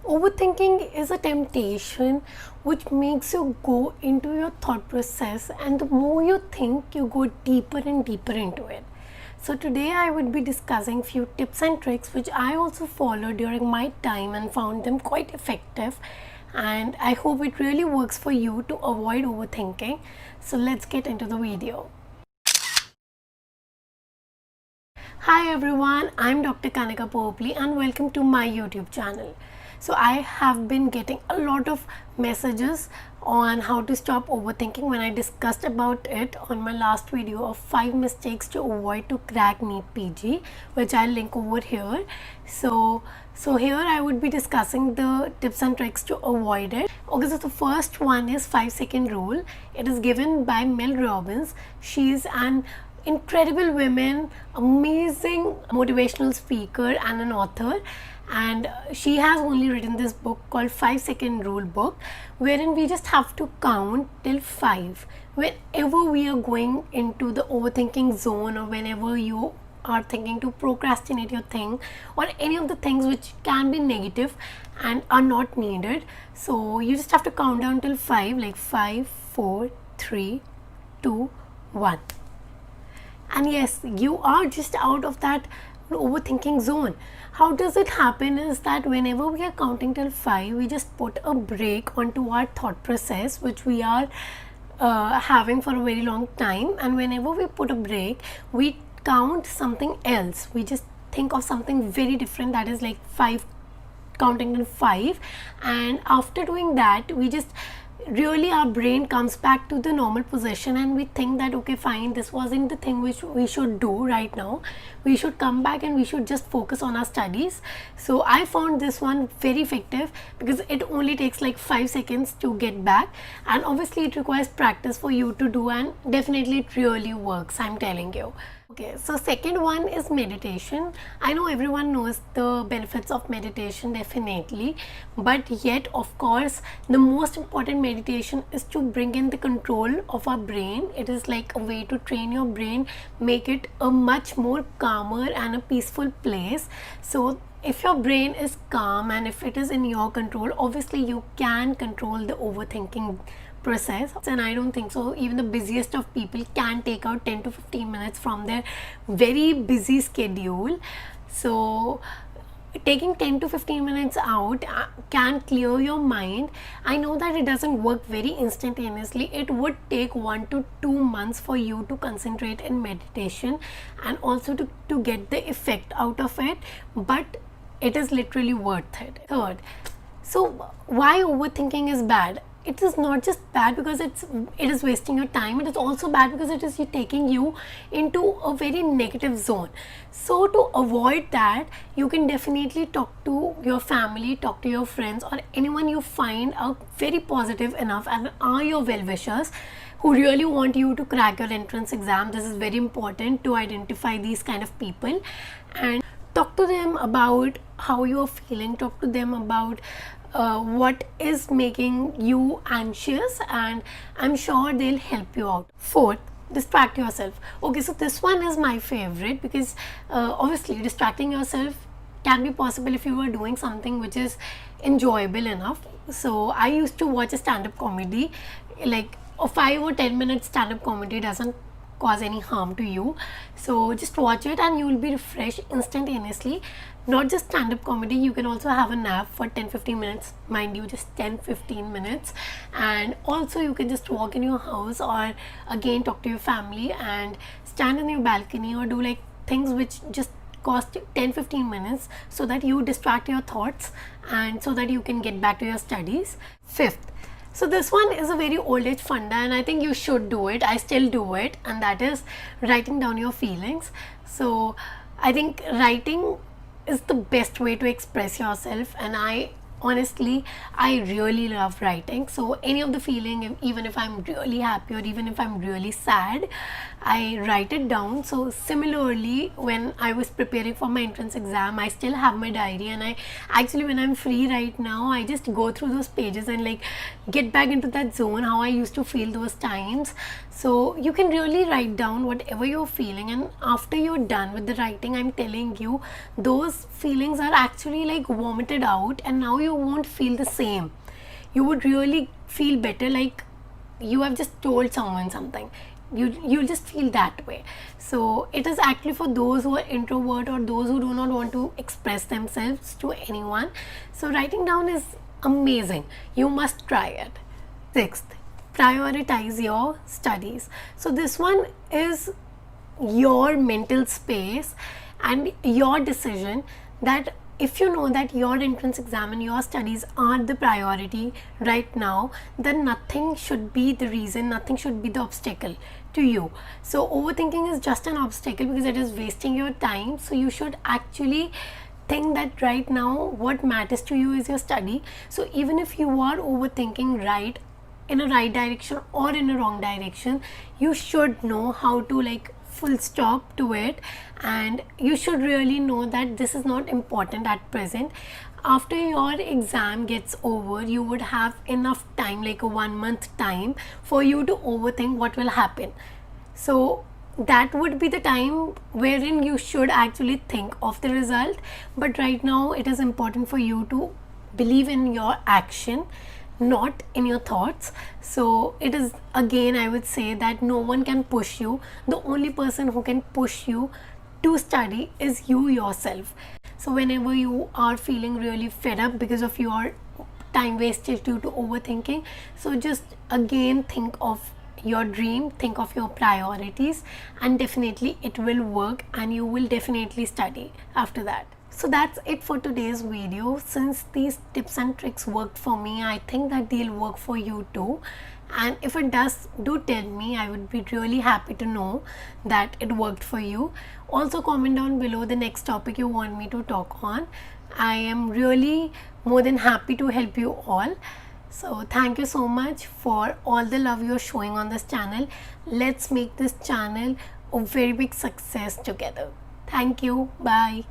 Overthinking is a temptation which makes you go into your thought process, and the more you think, you go deeper and deeper into it. So today I would be discussing few tips and tricks which I also followed during my time and found them quite effective, and I hope it really works for you to avoid overthinking. So let's get into the video. Hi everyone, I'm Dr. Kanika Popli and welcome to my YouTube channel. So I have been getting a lot of messages on how to stop overthinking when I discussed about it on my last video of 5 mistakes to avoid to crack NEET PG, which I'll link over here. So here I would be discussing the tips and tricks to avoid it. Okay, so the first one is 5-second rule. It is given by Mel Robbins. She's an incredible woman, amazing motivational speaker and an author, and she has only written this book called 5-second rule book, wherein we just have to count till 5 whenever we are going into the overthinking zone, or whenever you are thinking to procrastinate your thing, or any of the things which can be negative and are not needed. So you just have to count down till 5, like 5, 4, 3, 2, 1. And yes, you are just out of that overthinking zone. How does it happen is that whenever we are counting till 5, we just put a break onto our thought process which we are having for a very long time, and whenever we put a break, we count something else. We just think of something very different, that is like 5, counting till 5, and after doing that, we just really, our brain comes back to the normal position and we think that okay fine, this wasn't the thing which we should do right now, we should come back and we should just focus on our studies. So I found this one very effective because it only takes like 5 seconds to get back, and obviously it requires practice for you to do, and definitely it really works, I'm telling you. Okay, so second one is meditation. I know everyone knows the benefits of meditation, definitely, but yet of course the most important meditation is to bring in the control of our brain. It is like a way to train your brain, make it a much more calmer and a peaceful place. So if your brain is calm and if it is in your control, obviously you can control the overthinking process. And I don't think so even the busiest of people can take out 10 to 15 minutes from their very busy schedule. So taking 10 to 15 minutes out can clear your mind. I know that it doesn't work very instantaneously. It would take 1 to 2 months for you to concentrate in meditation and also to get the effect out of it, but it is literally worth it. Third, so why overthinking is bad? It is not just bad because it is wasting your time. It is also bad because it is taking you into a very negative zone. So to avoid that, you can definitely talk to your family, talk to your friends, or anyone you find are very positive enough and are your well-wishers who really want you to crack your entrance exam. This is very important to identify these kind of people and talk to them about how you are feeling, talk to them about what is making you anxious, and I'm sure they'll help you out. Fourth, distract yourself. Okay, so this one is my favorite because obviously distracting yourself can be possible if you are doing something which is enjoyable enough. So I used to watch a stand-up comedy, like a 5 or 10 minute stand-up comedy doesn't cause any harm to you, so just watch it and you will be refreshed instantaneously. Not just stand-up comedy, you can also have a nap for 10-15 minutes, mind you, just 10-15 minutes, and also you can just walk in your house or again talk to your family and stand in your balcony or do like things which just cost 10-15 minutes so that you distract your thoughts and so that you can get back to your studies. Fifth, so this one is a very old age funda and I think you should do it. I still do it, and that is writing down your feelings. So I think writing is the best way to express yourself, and I really love writing. So any of the feeling, even if I'm really happy or even if I'm really sad, I write it down. So similarly, when I was preparing for my entrance exam, I still have my diary, and I actually, when I'm free right now, I just go through those pages and like get back into that zone, how I used to feel those times. So you can really write down whatever you're feeling, and after you're done with the writing, I'm telling you, those feelings are actually like vomited out, and now you won't feel the same. You would really feel better, like you have just told someone something. You'll just feel that way. So it is actually for those who are introvert or those who do not want to express themselves to anyone. So writing down is amazing. You must try it. Sixth, prioritize your studies. So this one is your mental space and your decision, that if you know that your entrance exam and your studies are the priority right now, then nothing should be the reason, nothing should be the obstacle to you. So overthinking is just an obstacle because it is wasting your time. So you should actually think that right now what matters to you is your study. So even if you are overthinking right in a right direction or in a wrong direction, you should know how to like full stop to it, and you should really know that this is not important at present. After your exam gets over, you would have enough time, like a 1 month time, for you to overthink what will happen. So that would be the time wherein you should actually think of the result. But right now it is important for you to believe in your action, not in your thoughts. So it is, again, I would say that no one can push you. The only person who can push you to study is you yourself. So whenever you are feeling really fed up because of your time wasted due to overthinking, so just again think of your dream, think of your priorities, and definitely it will work and you will definitely study after that. So that's it for today's video. Since these tips and tricks worked for me, I think that they'll work for you too. And if it does, do tell me. I would be really happy to know that it worked for you. Also comment down below the next topic you want me to talk on. I am really more than happy to help you all. So thank you so much for all the love you're showing on this channel. Let's make this channel a very big success together. Thank you. Bye.